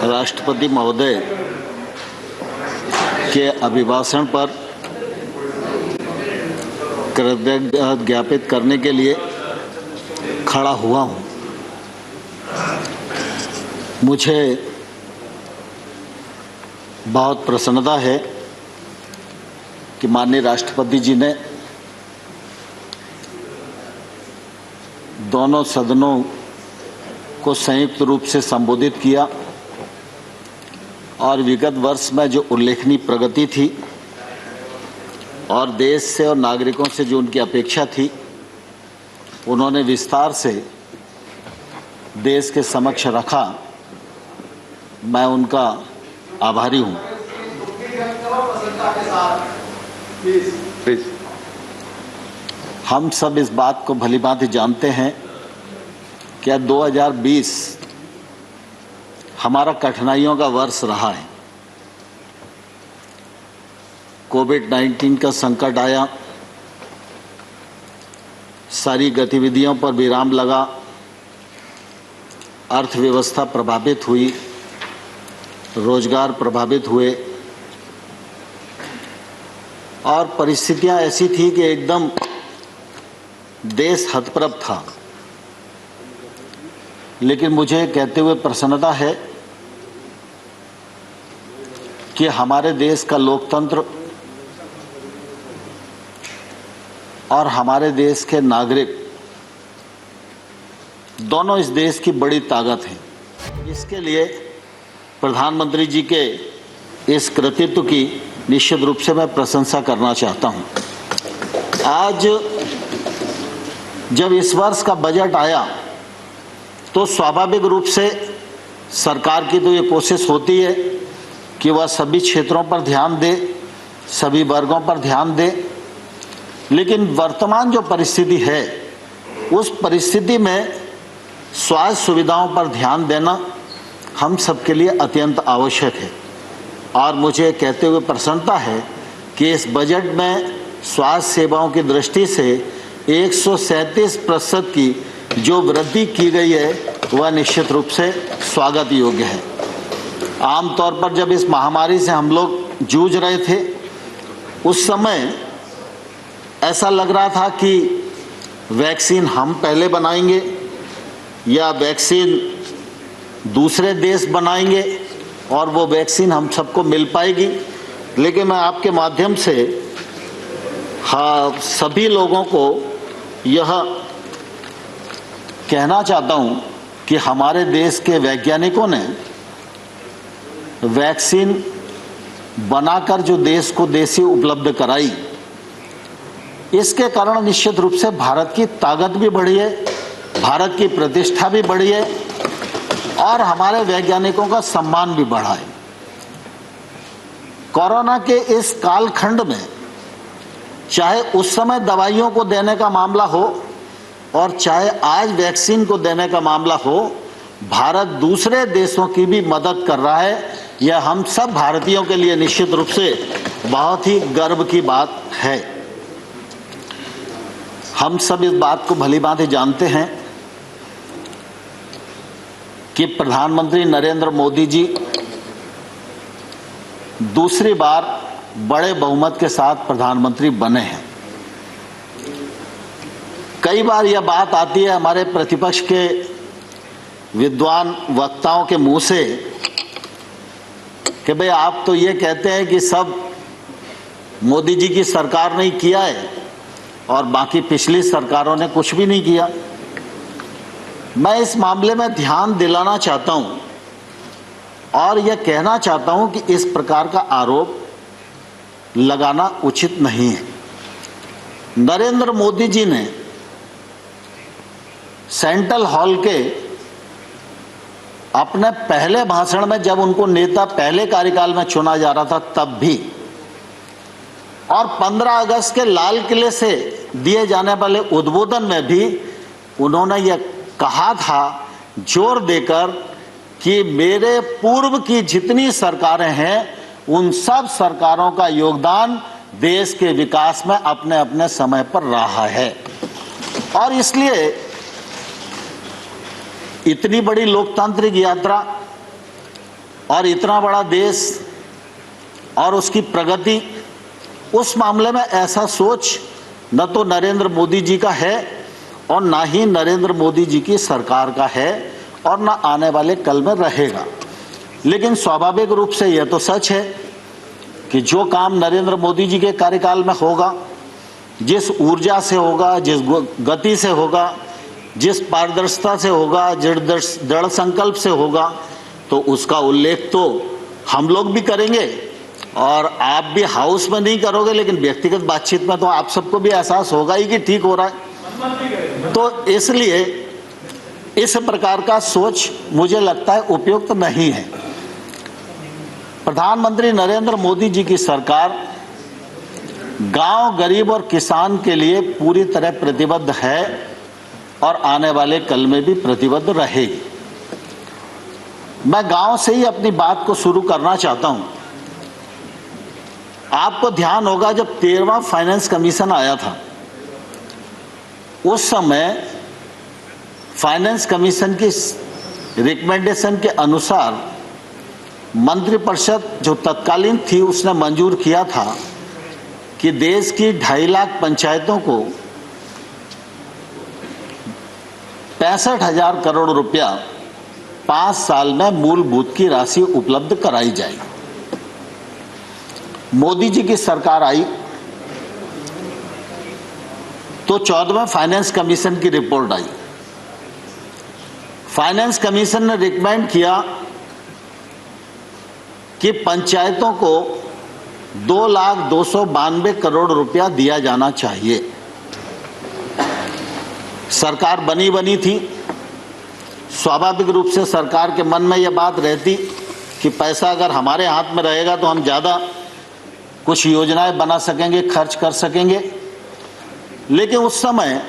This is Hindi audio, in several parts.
राष्ट्रपति महोदय के अभिभाषण पर कृतज्ञता ज्ञापित करने के लिए खड़ा हुआ हूँ। मुझे बहुत प्रसन्नता है कि माननीय राष्ट्रपति जी ने दोनों सदनों को संयुक्त रूप से संबोधित किया और विगत वर्ष में जो उल्लेखनीय प्रगति थी और देश से और नागरिकों से जो उनकी अपेक्षा थी, उन्होंने विस्तार से देश के समक्ष रखा। मैं उनका आभारी हूँ। हम सब इस बात को भलीभांति जानते हैं कि 2020 हमारा कठिनाइयों का वर्ष रहा है। कोविड-19 का संकट आया, सारी गतिविधियों पर विराम लगा, अर्थव्यवस्था प्रभावित हुई, रोजगार प्रभावित हुए और परिस्थितियां ऐसी थी कि एकदम देश हतप्रभ था। लेकिन मुझे कहते हुए प्रसन्नता है कि हमारे देश का लोकतंत्र और हमारे देश के नागरिक दोनों इस देश की बड़ी ताकत हैं। इसके लिए प्रधानमंत्री जी के इस कृतित्व की निश्चित रूप से मैं प्रशंसा करना चाहता हूं। आज जब इस वर्ष का बजट आया तो स्वाभाविक रूप से सरकार की तो ये कोशिश होती है कि वह सभी क्षेत्रों पर ध्यान दे, सभी वर्गों पर ध्यान दे। लेकिन वर्तमान जो परिस्थिति है, उस परिस्थिति में स्वास्थ्य सुविधाओं पर ध्यान देना हम सबके लिए अत्यंत आवश्यक है। और मुझे कहते हुए प्रसन्नता है कि इस बजट में स्वास्थ्य सेवाओं की दृष्टि से 137% की जो वृद्धि की गई है, वह निश्चित रूप से स्वागत योग्य है। आमतौर पर जब इस महामारी से हम लोग जूझ रहे थे, उस समय ऐसा लग रहा था कि वैक्सीन हम पहले बनाएंगे या वैक्सीन दूसरे देश बनाएंगे और वो वैक्सीन हम सबको मिल पाएगी। लेकिन मैं आपके माध्यम से सभी लोगों को यह कहना चाहता हूँ कि हमारे देश के वैज्ञानिकों ने वैक्सीन बनाकर जो देश को देशी उपलब्ध कराई, इसके कारण निश्चित रूप से भारत की ताकत भी बढ़ी है, भारत की प्रतिष्ठा भी बढ़ी है और हमारे वैज्ञानिकों का सम्मान भी बढ़ा है। कोरोना के इस कालखंड में चाहे उस समय दवाइयों को देने का मामला हो और चाहे आज वैक्सीन को देने का मामला हो, भारत दूसरे देशों की भी मदद कर रहा है। यह हम सब भारतीयों के लिए निश्चित रूप से बहुत ही गर्व की बात है। हम सब इस बात को भलीभांति जानते हैं कि प्रधानमंत्री नरेंद्र मोदी जी दूसरी बार बड़े बहुमत के साथ प्रधानमंत्री बने हैं। कई बार यह बात आती है हमारे प्रतिपक्ष के विद्वान वक्ताओं के मुंह से कि भाई आप तो ये कहते हैं कि सब मोदी जी की सरकार ने किया है और बाकी पिछली सरकारों ने कुछ भी नहीं किया। मैं इस मामले में ध्यान दिलाना चाहता हूं और यह कहना चाहता हूं कि इस प्रकार का आरोप लगाना उचित नहीं है। नरेंद्र मोदी जी ने सेंट्रल हॉल के अपने पहले भाषण में, जब उनको नेता पहले कार्यकाल में चुना जा रहा था तब भी, और 15 अगस्त के लाल किले से दिए जाने वाले उद्बोधन में भी उन्होंने यह कहा था जोर देकर कि मेरे पूर्व की जितनी सरकारें हैं उन सब सरकारों का योगदान देश के विकास में अपने अपने समय पर रहा है। और इसलिए इतनी बड़ी लोकतांत्रिक यात्रा और इतना बड़ा देश और उसकी प्रगति, उस मामले में ऐसा सोच न तो नरेंद्र मोदी जी का है और ना ही नरेंद्र मोदी जी की सरकार का है और ना आने वाले कल में रहेगा। लेकिन स्वाभाविक रूप से यह तो सच है कि जो काम नरेंद्र मोदी जी के कार्यकाल में होगा, जिस ऊर्जा से होगा, जिस गति से होगा, जिस पारदर्शिता से होगा, दृढ़ संकल्प से होगा, तो उसका उल्लेख तो हम लोग भी करेंगे और आप भी हाउस में नहीं करोगे, लेकिन व्यक्तिगत बातचीत में तो आप सबको भी एहसास होगा ही कि ठीक हो रहा है। तो इसलिए इस प्रकार का सोच मुझे लगता है उपयुक्त नहीं है। प्रधानमंत्री नरेंद्र मोदी जी की सरकार गांव, गरीब और किसान के लिए पूरी तरह प्रतिबद्ध है और आने वाले कल में भी प्रतिबद्ध रहेगी। मैं गांव से ही अपनी बात को शुरू करना चाहता हूं। आपको ध्यान होगा जब 13वां फाइनेंस कमीशन आया था, उस समय फाइनेंस कमीशन की रिकमेंडेशन के अनुसार मंत्रिपरिषद जो तत्कालीन थी उसने मंजूर किया था कि देश की 2.5 लाख पंचायतों को 65,000 करोड़ रुपया 5 साल में मूलभूत की राशि उपलब्ध कराई जाएगी। मोदी जी की सरकार आई तो 14वें फाइनेंस कमीशन की रिपोर्ट आई। फाइनेंस कमीशन ने रिकमेंड किया कि पंचायतों को 2,292 करोड़ रुपया दिया जाना चाहिए। सरकार बनी थी, स्वाभाविक रूप से सरकार के मन में यह बात रहती कि पैसा अगर हमारे हाथ में रहेगा तो हम ज़्यादा कुछ योजनाएं बना सकेंगे, खर्च कर सकेंगे। लेकिन उस समय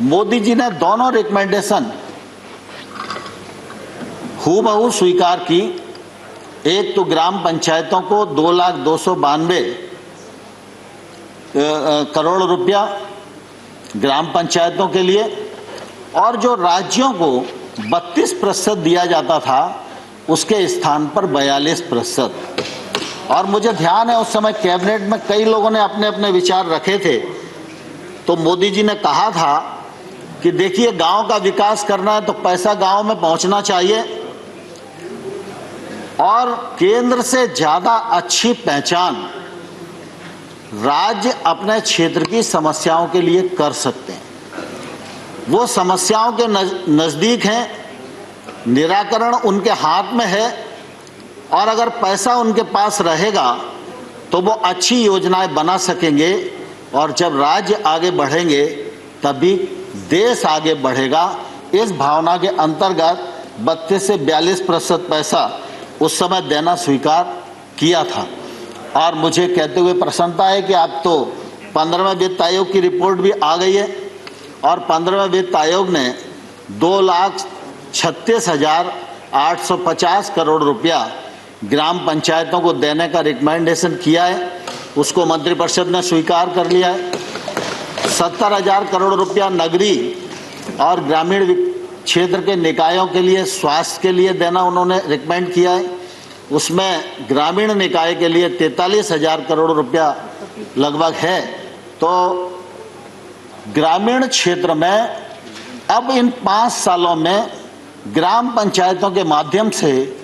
मोदी जी ने दोनों रिकमेंडेशन हूबहू स्वीकार की। एक तो ग्राम पंचायतों को 2,292 करोड़ रुपया ग्राम पंचायतों के लिए, और जो राज्यों को 32% दिया जाता था उसके स्थान पर 42%। और मुझे ध्यान है उस समय कैबिनेट में कई लोगों ने अपने अपने विचार रखे थे। तो मोदी जी ने कहा था कि देखिए, गांव का विकास करना है तो पैसा गांव में पहुंचना चाहिए और केंद्र से ज्यादा अच्छी पहचान राज्य अपने क्षेत्र की समस्याओं के लिए कर सकते हैं। वो समस्याओं के नजदीक हैं, निराकरण उनके हाथ में है, और अगर पैसा उनके पास रहेगा तो वो अच्छी योजनाएं बना सकेंगे, और जब राज्य आगे बढ़ेंगे तभी देश आगे बढ़ेगा। इस भावना के अंतर्गत 32 से 42% पैसा उस समय देना स्वीकार किया था। और मुझे कहते हुए प्रसन्नता है कि अब तो 15वें वित्त आयोग की रिपोर्ट भी आ गई है और 15वें वित्त आयोग ने 2,36,850 करोड़ रुपया ग्राम पंचायतों को देने का रिकमेंडेशन किया है। उसको मंत्रिपरिषद ने स्वीकार कर लिया है। 70,000 करोड़ रुपया नगरीय और ग्रामीण क्षेत्र के निकायों के लिए, स्वास्थ्य के लिए देना उन्होंने रिकमेंड किया है। उसमें ग्रामीण निकाय के लिए 43,000 करोड़ रुपया लगभग है। तो ग्रामीण क्षेत्र में अब इन 5 सालों में ग्राम पंचायतों के माध्यम से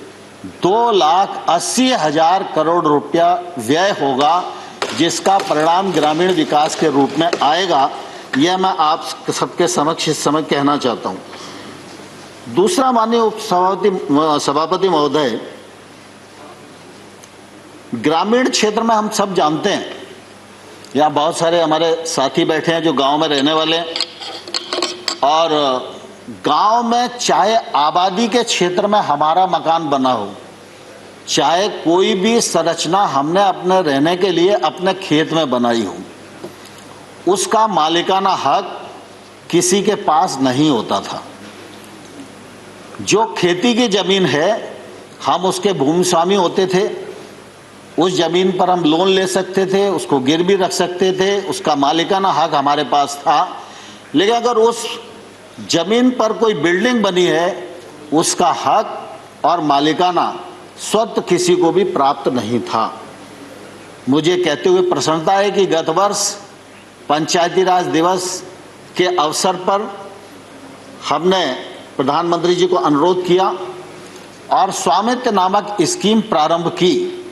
2,80,000 करोड़ रुपया व्यय होगा, जिसका परिणाम ग्रामीण विकास के रूप में आएगा। यह मैं आप सबके समक्ष इस समय कहना चाहता हूँ। दूसरा, माननीय सभापति महोदय, ग्रामीण क्षेत्र में हम सब जानते हैं, यहाँ बहुत सारे हमारे साथी बैठे हैं जो गांव में रहने वाले हैं, और गांव में चाहे आबादी के क्षेत्र में हमारा मकान बना हो, चाहे कोई भी संरचना हमने अपने रहने के लिए अपने खेत में बनाई हो, उसका मालिकाना हक किसी के पास नहीं होता था। जो खेती की जमीन है, हम उसके भूमि स्वामी होते थे, उस जमीन पर हम लोन ले सकते थे, उसको गिरवी रख सकते थे, उसका मालिकाना हक हमारे पास था। लेकिन अगर उस जमीन पर कोई बिल्डिंग बनी है, उसका हक और मालिकाना स्वतः किसी को भी प्राप्त नहीं था। मुझे कहते हुए प्रसन्नता है कि गत वर्ष पंचायती राज दिवस के अवसर पर हमने प्रधानमंत्री जी को अनुरोध किया और स्वामित्व नामक स्कीम प्रारंभ की,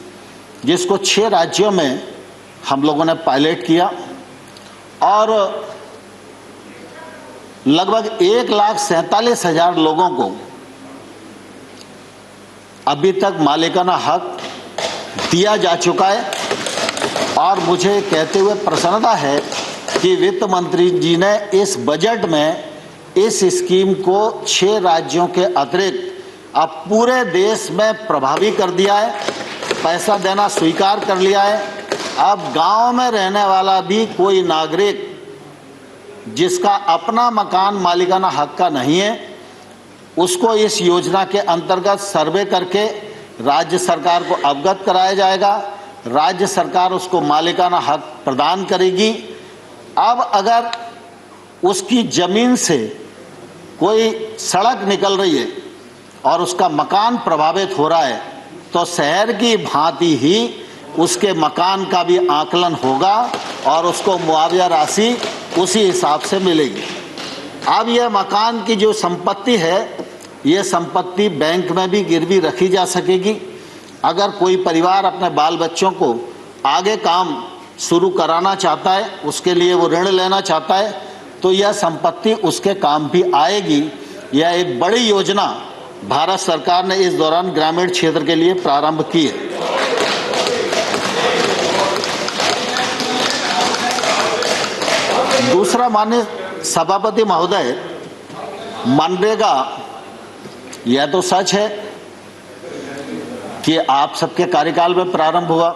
जिसको 6 राज्यों में हम लोगों ने पायलट किया और लगभग 1,47,000 लोगों को अभी तक मालिकाना हक दिया जा चुका है। और मुझे कहते हुए प्रसन्नता है कि वित्त मंत्री जी ने इस बजट में इस स्कीम को 6 राज्यों के अतिरिक्त अब पूरे देश में प्रभावी कर दिया है, पैसा देना स्वीकार कर लिया है। अब गांव में रहने वाला भी कोई नागरिक जिसका अपना मकान मालिकाना हक का नहीं है, उसको इस योजना के अंतर्गत सर्वे करके राज्य सरकार को अवगत कराया जाएगा। राज्य सरकार उसको मालिकाना हक प्रदान करेगी। अब अगर उसकी जमीन से कोई सड़क निकल रही है और उसका मकान प्रभावित हो रहा है, तो शहर की भांति ही उसके मकान का भी आकलन होगा और उसको मुआवजा राशि उसी हिसाब से मिलेगी। अब यह मकान की जो संपत्ति है, ये संपत्ति बैंक में भी गिरवी रखी जा सकेगी। अगर कोई परिवार अपने बाल बच्चों को आगे काम शुरू कराना चाहता है, उसके लिए वो ऋण लेना चाहता है, तो यह संपत्ति उसके काम भी आएगी। यह एक बड़ी योजना भारत सरकार ने इस दौरान ग्रामीण क्षेत्र के लिए प्रारंभ की है। दूसरा, माननीय सभापति महोदय, मनरेगा, यह तो सच है कि आप सबके कार्यकाल में प्रारंभ हुआ।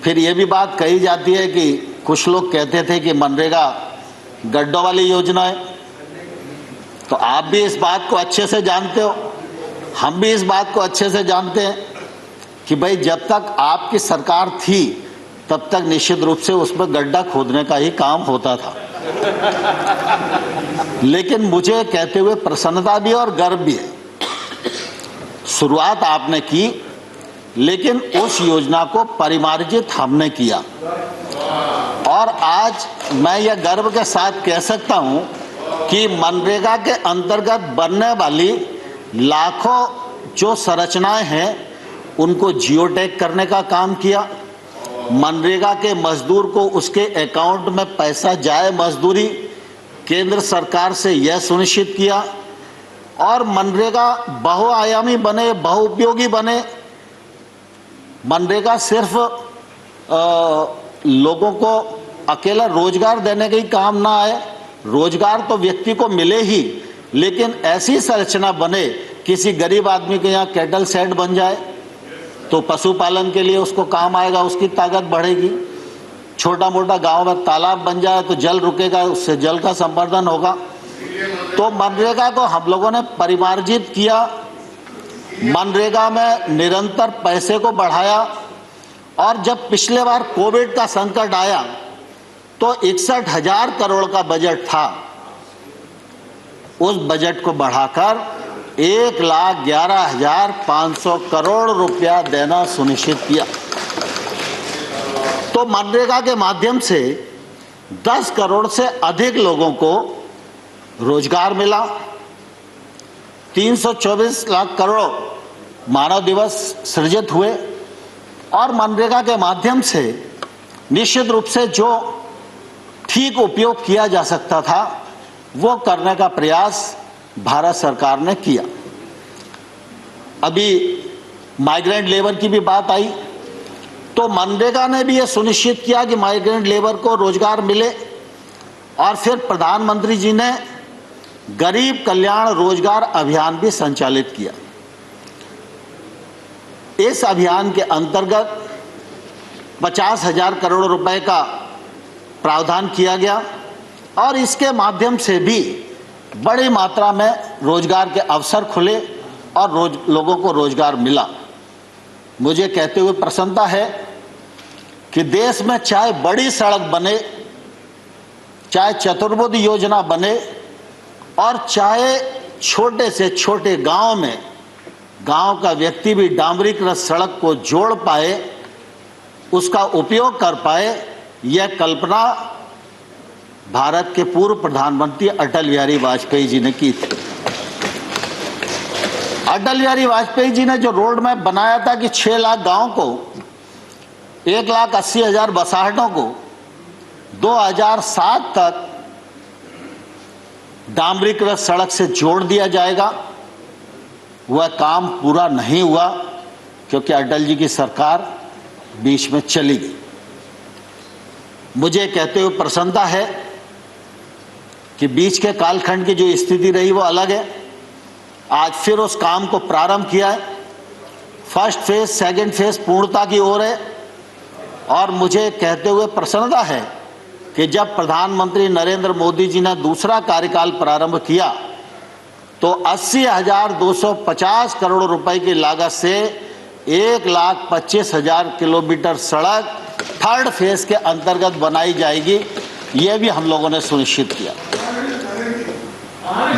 फिर यह भी बात कही जाती है कि कुछ लोग कहते थे कि मनरेगा गड्ढों वाली योजना है। तो आप भी इस बात को अच्छे से जानते हो, हम भी इस बात को अच्छे से जानते हैं कि भाई जब तक आपकी सरकार थी तब तक निश्चित रूप से उसमें गड्ढा खोदने का ही काम होता था। लेकिन मुझे कहते हुए प्रसन्नता भी और गर्व भी है, शुरुआत आपने की, लेकिन उस योजना को परिमार्जित हमने किया। और आज मैं यह गर्व के साथ कह सकता हूं कि मनरेगा के अंतर्गत बनने वाली लाखों जो संरचनाएं हैं, उनको जियो टैग करने का काम किया। मनरेगा के मजदूर को उसके अकाउंट में पैसा जाए मजदूरी केंद्र सरकार से यह सुनिश्चित किया। और मनरेगा बहुआयामी बने, बहुउपयोगी बने। मनरेगा सिर्फ लोगों को अकेला रोजगार देने का ही काम ना आए, रोजगार तो व्यक्ति को मिले ही, लेकिन ऐसी संरचना बने, किसी गरीब आदमी के यहाँ कैटल शेड बन जाए तो पशुपालन के लिए उसको काम आएगा, उसकी ताकत बढ़ेगी। छोटा मोटा गांव में तालाब बन जाए तो जल रुकेगा, उससे जल का संवर्धन होगा। तो मनरेगा को हम लोगों ने परिमार्जित किया, मनरेगा में निरंतर पैसे को बढ़ाया। और जब पिछले बार कोविड का संकट आया तो 61,000 करोड़ का बजट था, उस बजट को बढ़ाकर 1,11,500 करोड़ रुपया देना सुनिश्चित किया। तो मनरेगा के माध्यम से 10 करोड़ से अधिक लोगों को रोजगार मिला। 324 लाख करोड़ मानव दिवस सृजित हुए। और मनरेगा के माध्यम से निश्चित रूप से जो ठीक उपयोग किया जा सकता था वो करने का प्रयास भारत सरकार ने किया। अभी माइग्रेंट लेबर की भी बात आई, तो मनरेगा ने भी ये सुनिश्चित किया कि माइग्रेंट लेबर को रोजगार मिले। और फिर प्रधानमंत्री जी ने गरीब कल्याण रोजगार अभियान भी संचालित किया। इस अभियान के अंतर्गत 50,000 करोड़ रुपए का प्रावधान किया गया और इसके माध्यम से भी बड़ी मात्रा में रोजगार के अवसर खुले और लोगों को रोजगार मिला। मुझे कहते हुए प्रसन्नता है कि देश में चाहे बड़ी सड़क बने, चाहे चतुर्भुज योजना बने और चाहे छोटे से छोटे गांव में गांव का व्यक्ति भी डामरीकृत सड़क को जोड़ पाए, उसका उपयोग कर पाए, यह कल्पना भारत के पूर्व प्रधानमंत्री अटल बिहारी वाजपेयी जी ने की थी। अटल बिहारी वाजपेयी जी ने जो रोड मैप बनाया था कि 6 लाख गांव को, 1,80,000 बसाहटों को 2007 तक डामरीकृत सड़क से जोड़ दिया जाएगा, वह काम पूरा नहीं हुआ क्योंकि अटल जी की सरकार बीच में चली गई। मुझे कहते हुए प्रसन्नता है कि बीच के कालखंड की जो स्थिति रही वो अलग है। आज फिर उस काम को प्रारंभ किया है। फर्स्ट फेज, सेकंड फेज पूर्णता की ओर है और मुझे कहते हुए प्रसन्नता है कि जब प्रधानमंत्री नरेंद्र मोदी जी ने दूसरा कार्यकाल प्रारंभ किया तो 80,250 करोड़ रुपए की लागत से 1,25,000 किलोमीटर सड़क थर्ड फेज के अंतर्गत बनाई जाएगी। यह भी हम लोगों ने सुनिश्चित किया,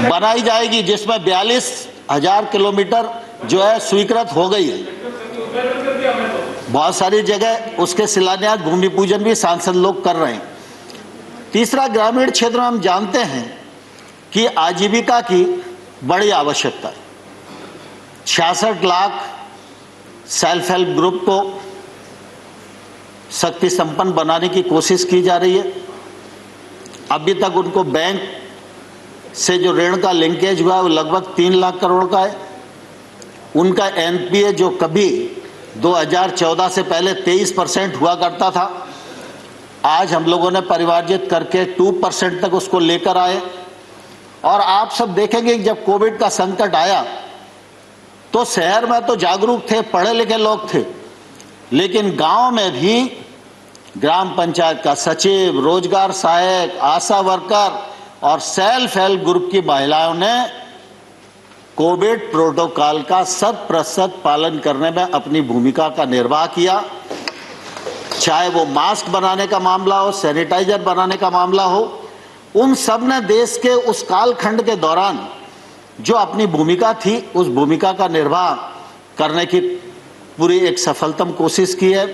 बनाई जाएगी, जिसमें 42,000 किलोमीटर जो है स्वीकृत हो गई है। बहुत सारी जगह उसके शिलान्यास, भूमि पूजन भी सांसद लोग कर रहे हैं। तीसरा, ग्रामीण क्षेत्र में हम जानते हैं कि आजीविका की बड़ी आवश्यकता है। 66 लाख सेल्फ हेल्प ग्रुप को शक्ति संपन्न बनाने की कोशिश की जा रही है। अभी तक उनको बैंक से जो ऋण का लिंकेज हुआ है वो लगभग 3 लाख करोड़ का है। उनका एनपीए जो कभी 2014 से पहले 23% हुआ करता था, आज हम लोगों ने परिमार्जित करके 2% तक उसको लेकर आए। और आप सब देखेंगे कि जब कोविड का संकट आया तो शहर में तो जागरूक थे, पढ़े लिखे लोग थे, लेकिन गांव में भी ग्राम पंचायत का सचिव, रोजगार सहायक, आशा वर्कर और सेल्फ हेल्प ग्रुप की महिलाओं ने कोविड प्रोटोकॉल का 100% पालन करने में अपनी भूमिका का निर्वाह किया। चाहे वो मास्क बनाने का मामला हो, सैनिटाइजर बनाने का मामला हो, उन सब ने देश के उस कालखंड के दौरान जो अपनी भूमिका थी उस भूमिका का निर्वाह करने की पूरी एक सफलतम कोशिश की है।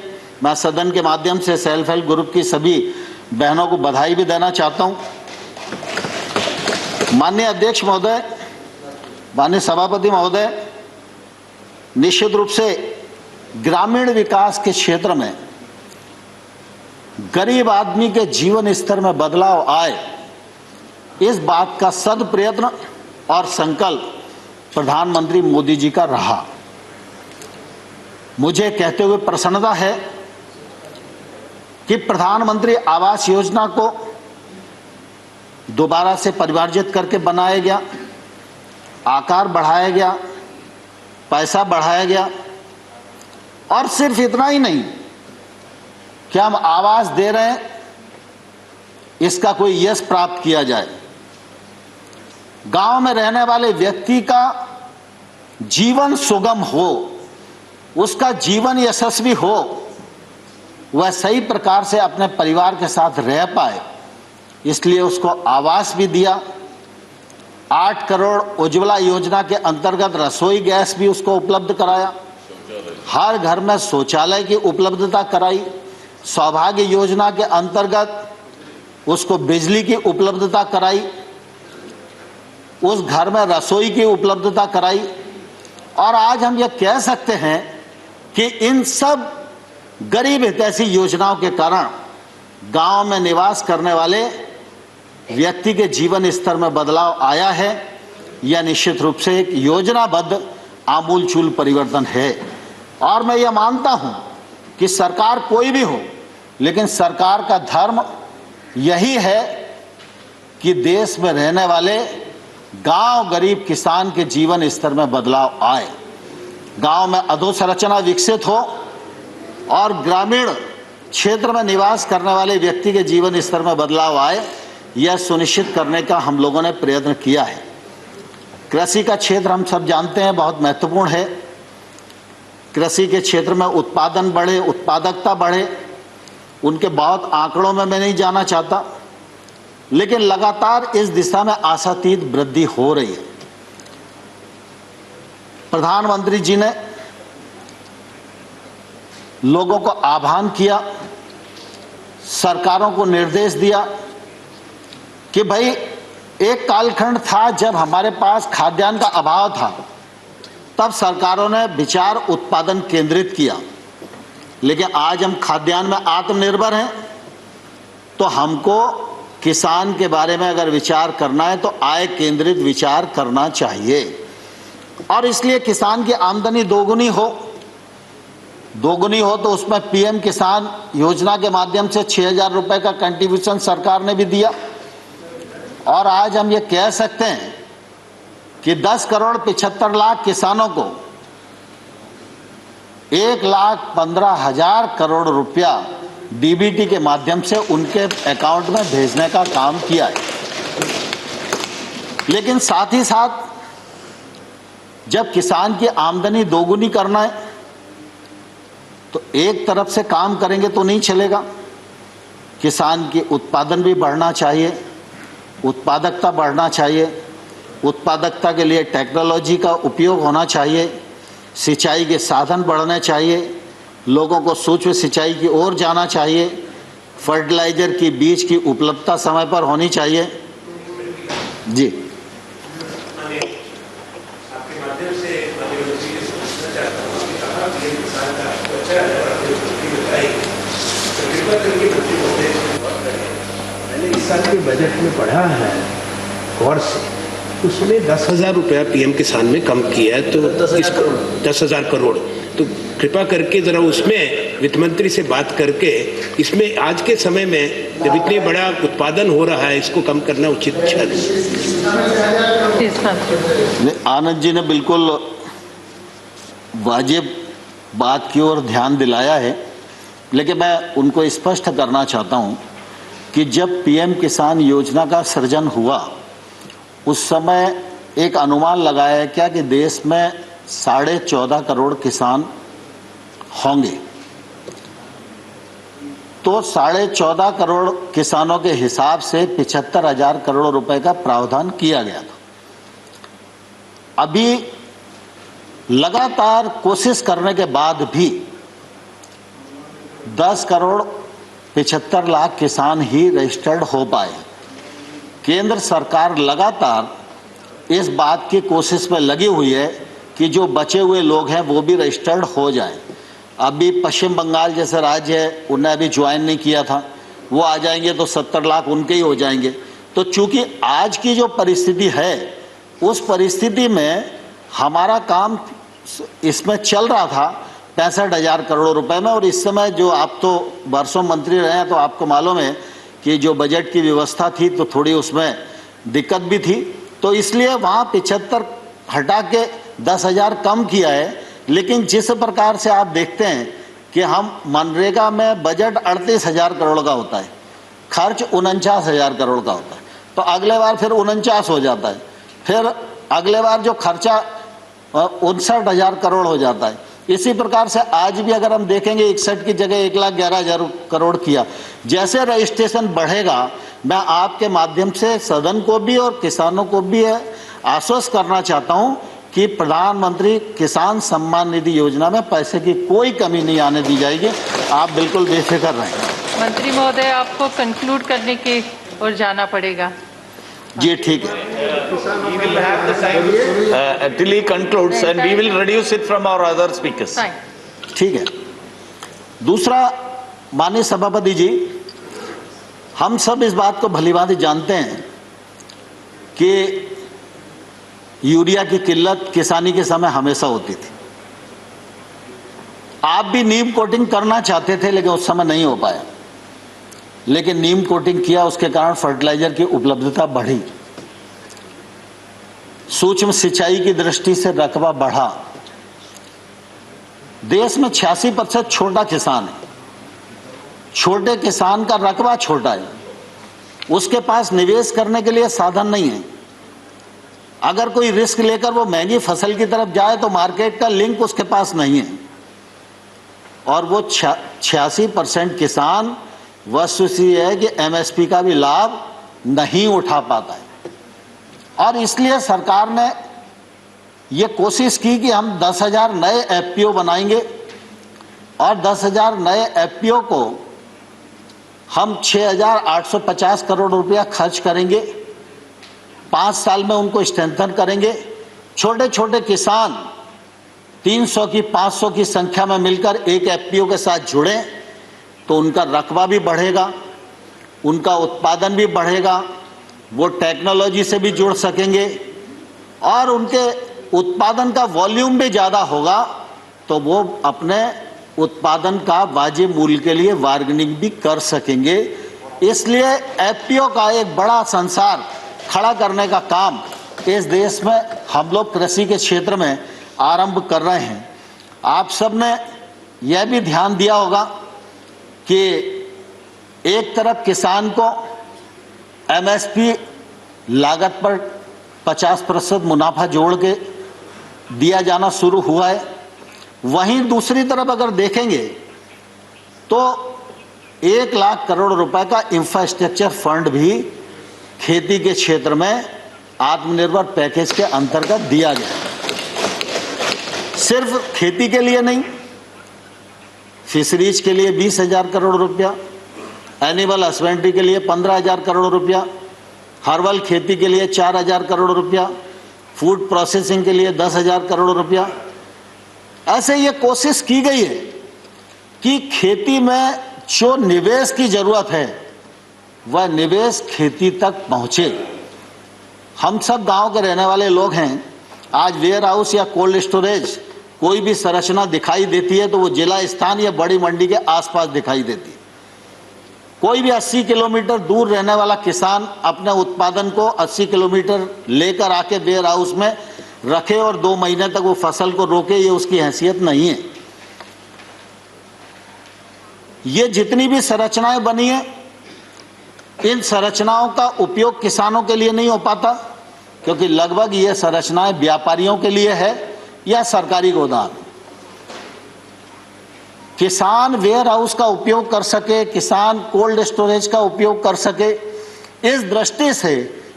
मैं सदन के माध्यम से सेल्फ हेल्प ग्रुप की सभी बहनों को बधाई भी देना चाहता हूं। माननीय अध्यक्ष महोदय, माननीय सभापति महोदय, निश्चित रूप से ग्रामीण विकास के क्षेत्र में गरीब आदमी के जीवन स्तर में बदलाव आए, इस बात का सद प्रयत्न और संकल्प प्रधानमंत्री मोदी जी का रहा। मुझे कहते हुए प्रसन्नता है कि प्रधानमंत्री आवास योजना को दोबारा से परिमार्जित करके बनाया गया, आकार बढ़ाया गया, पैसा बढ़ाया गया। और सिर्फ इतना ही नहीं कि हम आवास दे रहे हैं, इसका कोई यश प्राप्त किया जाए। गांव में रहने वाले व्यक्ति का जीवन सुगम हो, उसका जीवन यशस्वी हो, वह सही प्रकार से अपने परिवार के साथ रह पाए, इसलिए उसको आवास भी दिया। 8 करोड़ उज्ज्वला योजना के अंतर्गत रसोई गैस भी उसको उपलब्ध कराया, हर घर में शौचालय की उपलब्धता कराई, सौभाग्य योजना के अंतर्गत उसको बिजली की उपलब्धता कराई, उस घर में रसोई की उपलब्धता कराई। और आज हम यह कह सकते हैं कि इन सब गरीब हितैषी योजनाओं के कारण गांव में निवास करने वाले व्यक्ति के जीवन स्तर में बदलाव आया है। यह निश्चित रूप से एक योजनाबद्ध आमूलचूल परिवर्तन है। और मैं यह मानता हूं कि सरकार कोई भी हो, लेकिन सरकार का धर्म यही है कि देश में रहने वाले गांव गरीब किसान के जीवन स्तर में बदलाव आए, गांव में अधोसंरचना विकसित हो और ग्रामीण क्षेत्र में निवास करने वाले व्यक्ति के जीवन स्तर में बदलाव आए, यह सुनिश्चित करने का हम लोगों ने प्रयत्न किया है। कृषि का क्षेत्र हम सब जानते हैं बहुत महत्वपूर्ण है। कृषि के क्षेत्र में उत्पादन बढ़े, उत्पादकता बढ़े, उनके बहुत आंकड़ों में मैं नहीं जाना चाहता, लेकिन लगातार इस दिशा में आशातीत वृद्धि हो रही है। प्रधानमंत्री जी ने लोगों को आह्वान किया, सरकारों को निर्देश दिया कि भाई एक कालखंड था जब हमारे पास खाद्यान्न का अभाव था, तब सरकारों ने विचार उत्पादन केंद्रित किया, लेकिन आज हम खाद्यान्न में आत्मनिर्भर हैं, तो हमको किसान के बारे में अगर विचार करना है तो आय केंद्रित विचार करना चाहिए। और इसलिए किसान की आमदनी दोगुनी हो तो उसमें पीएम किसान योजना के माध्यम से 6,000 रुपए का कंट्रीब्यूशन सरकार ने भी दिया। और आज हम ये कह सकते हैं कि 10,75,00,000 किसानों को 1,15,000 करोड़ रुपया डीबीटी के माध्यम से उनके अकाउंट में भेजने का काम किया है। लेकिन साथ ही साथ जब किसान की आमदनी दोगुनी करना है तो एक तरफ से काम करेंगे तो नहीं चलेगा। किसान की उत्पादन भी बढ़ना चाहिए, उत्पादकता बढ़ना चाहिए। उत्पादकता के लिए टेक्नोलॉजी का उपयोग होना चाहिए, सिंचाई के साधन बढ़ने चाहिए, लोगों को सूक्ष्म सिंचाई की ओर जाना चाहिए, फर्टिलाइजर की बीज की उपलब्धता समय पर होनी चाहिए। जी, आपके माध्यम से मैंने इस साल के बजट में पढ़ा है गौर से, उसमें 10,000 रुपया पीएम किसान में कम किया है, तो 10,000 करोड़। तो कृपा करके जरा उसमें वित्त मंत्री से बात करके इसमें आज के समय में जब इतनी बड़ा उत्पादन हो रहा है इसको कम करना उचित है। आनंद जी ने बिल्कुल वाजिब बात की ओर ध्यान दिलाया है, लेकिन मैं उनको स्पष्ट करना चाहता हूं कि जब पीएम किसान योजना का सृजन हुआ उस समय एक अनुमान लगाया क्या कि देश में 14.5 करोड़ किसान होंगे। तो 14.5 करोड़ किसानों के हिसाब से 75,000 करोड़ रुपए का प्रावधान किया गया था। अभी लगातार कोशिश करने के बाद भी 10,75,00,000 किसान ही रजिस्टर्ड हो पाए। केंद्र सरकार लगातार इस बात की कोशिश में लगी हुई है कि जो बचे हुए लोग हैं वो भी रजिस्टर्ड हो जाएं। अभी पश्चिम बंगाल जैसे राज्य है, उन्हें अभी ज्वाइन नहीं किया था, वो आ जाएंगे तो 70 लाख उनके ही हो जाएंगे। तो चूंकि आज की जो परिस्थिति है उस परिस्थिति में हमारा काम इसमें चल रहा था 65,000 करोड़ रुपए में, और इस समय जो आप तो वर्षों मंत्री रहे हैं तो आपको मालूम है कि जो बजट की व्यवस्था थी तो थोड़ी उसमें दिक्कत भी थी, तो इसलिए वहाँ 75 हटा के 10,000 कम किया है। लेकिन जिस प्रकार से आप देखते हैं कि हम मनरेगा में बजट 38,000 करोड़ का होता है, खर्च 49,000 करोड़ का होता है, तो अगले बार फिर 49 हो जाता है, फिर अगले बार जो खर्चा 59,000 करोड़ हो जाता है। इसी प्रकार से आज भी अगर हम देखेंगे 61 की जगह 1,11,000 करोड़ किया। जैसे रजिस्ट्रेशन बढ़ेगा, मैं आपके माध्यम से सदन को भी और किसानों को भी आश्वस्त करना चाहता हूं कि प्रधानमंत्री किसान सम्मान निधि योजना में पैसे की कोई कमी नहीं आने दी जाएगी। आप बिल्कुल बेफिक्र रहें। मंत्री महोदय, आपको कंक्लूड करने की ओर जाना पड़ेगा। जी ठीक है। We will have the time till he concludes and we will reduce it from our other speakers. ठीक है। दूसरा, माननीय सभापति जी, हम सब इस बात को भलीभांति जानते हैं कि यूरिया की किल्लत किसानी के समय हमेशा होती थी। आप भी नीम कोटिंग करना चाहते थे लेकिन उस समय नहीं हो पाया, लेकिन नीम कोटिंग किया, उसके कारण फर्टिलाइजर की उपलब्धता बढ़ी, सूक्ष्म सिंचाई की दृष्टि से रकबा बढ़ा। देश में 86% छोटा किसान है। छोटे किसान का रकबा छोटा है, उसके पास निवेश करने के लिए साधन नहीं है। अगर कोई रिस्क लेकर वो महंगी फसल की तरफ जाए तो मार्केट का लिंक उसके पास नहीं है, और वो 86% किसान वस्तुस्थिति है कि एमएसपी का भी लाभ नहीं उठा पाता है। और इसलिए सरकार ने ये कोशिश की कि हम 10,000 नए एफपीओ बनाएंगे और 10,000 नए एफपीओ को हम 6,850 करोड़ रुपया खर्च करेंगे। 5 साल में उनको स्ट्रेंथन करेंगे। छोटे छोटे किसान 300 की 500 की संख्या में मिलकर एक एफपीओ के साथ जुड़ें तो उनका रकबा भी बढ़ेगा, उनका उत्पादन भी बढ़ेगा, वो टेक्नोलॉजी से भी जुड़ सकेंगे और उनके उत्पादन का वॉल्यूम भी ज़्यादा होगा तो वो अपने उत्पादन का वाजिब मूल्य के लिए बार्गेनिंग भी कर सकेंगे। इसलिए एफपीओ का एक बड़ा संसार खड़ा करने का काम इस देश में हम लोग कृषि के क्षेत्र में आरंभ कर रहे हैं। आप सब ने यह भी ध्यान दिया होगा कि एक तरफ किसान को एमएसपी लागत पर 50% मुनाफा जोड़ के दिया जाना शुरू हुआ है। वहीं दूसरी तरफ अगर देखेंगे तो 1 लाख करोड़ रुपए का इंफ्रास्ट्रक्चर फंड भी खेती के क्षेत्र में आत्मनिर्भर पैकेज के अंतर्गत दिया गया। सिर्फ खेती के लिए नहीं, फिशरीज के लिए 20,000 करोड़ रुपया, एनिमल हस्बेंड्री के लिए 15,000 करोड़ रुपया, हर्बल खेती के लिए 4,000 करोड़ रुपया, फूड प्रोसेसिंग के लिए 10,000 करोड़ रुपया। ऐसे ये कोशिश की गई है कि खेती में जो निवेश की जरूरत है वह निवेश खेती तक पहुंचे। हम सब गांव के रहने वाले लोग हैं। आज वेयर हाउस या कोल्ड स्टोरेज कोई भी संरचना दिखाई देती है तो वो जिला स्थान या बड़ी मंडी के आसपास दिखाई देती है। कोई भी 80 किलोमीटर दूर रहने वाला किसान अपने उत्पादन को 80 किलोमीटर लेकर आके वेयर हाउस में रखे और 2 महीने तक वो फसल को रोके, ये उसकी हैसियत नहीं है। ये जितनी भी संरचनाएं बनी है, इन संरचनाओं का उपयोग किसानों के लिए नहीं हो पाता क्योंकि लगभग ये संरचनाएं व्यापारियों के लिए है या सरकारी गोदाम। किसान वेयर हाउस का उपयोग कर सके, किसान कोल्ड स्टोरेज का उपयोग कर सके, इस दृष्टि से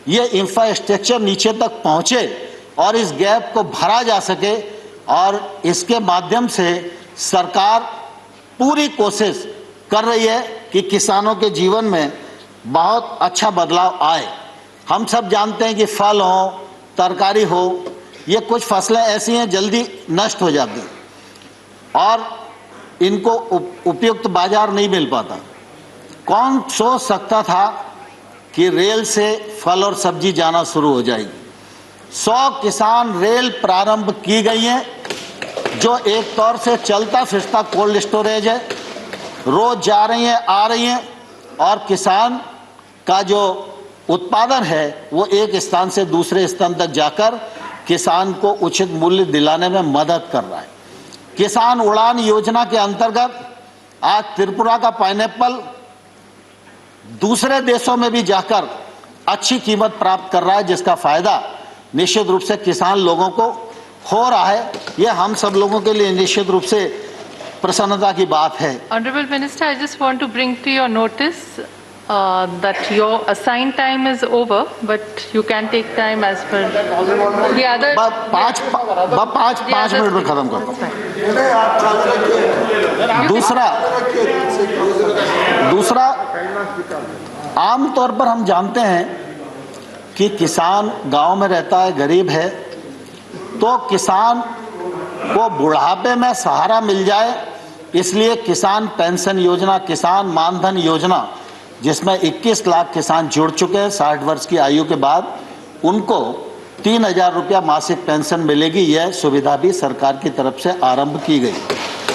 ये इंफ्रास्ट्रक्चर नीचे तक पहुंचे और इस गैप को भरा जा सके और इसके माध्यम से सरकार पूरी कोशिश कर रही है कि किसानों के जीवन में बहुत अच्छा बदलाव आए। हम सब जानते हैं कि फल हो, तरकारी हो, ये कुछ फसलें ऐसी हैं जल्दी नष्ट हो जाती हैं और इनको उपयुक्त बाजार नहीं मिल पाता। कौन सोच सकता था कि रेल से फल और सब्जी जाना शुरू हो जाएगी। 100 किसान रेल प्रारंभ की गई है जो एक तौर से चलता फिरता कोल्ड स्टोरेज है। रोज जा रही हैं, आ रही हैं और किसान का जो उत्पादन है वो एक स्थान से दूसरे स्थान तक जाकर किसान को उचित मूल्य दिलाने में मदद कर रहा है। किसान उड़ान योजना के अंतर्गत आज त्रिपुरा का पाइनएप्पल दूसरे देशों में भी जाकर अच्छी कीमत प्राप्त कर रहा है, जिसका फायदा निश्चित रूप से किसान लोगों को हो रहा है। यह हम सब लोगों के लिए निश्चित रूप से प्रसन्नता की बात है। Honorable Minister, I just want to bring to your notice that your assigned time is over, but you can take time as per the other. पाँच मिनट में खत्म करता हूँ। दूसरा आम तौर पर हम जानते हैं कि किसान गांव में रहता है, गरीब है, तो किसान को बुढ़ापे में सहारा मिल जाए इसलिए किसान पेंशन योजना, किसान मानधन योजना, जिसमें 21 लाख किसान जुड़ चुके हैं 60 वर्ष की आयु के बाद, उनको 3,000 रुपया मासिक पेंशन मिलेगी। यह सुविधा भी सरकार की तरफ से आरंभ की गई।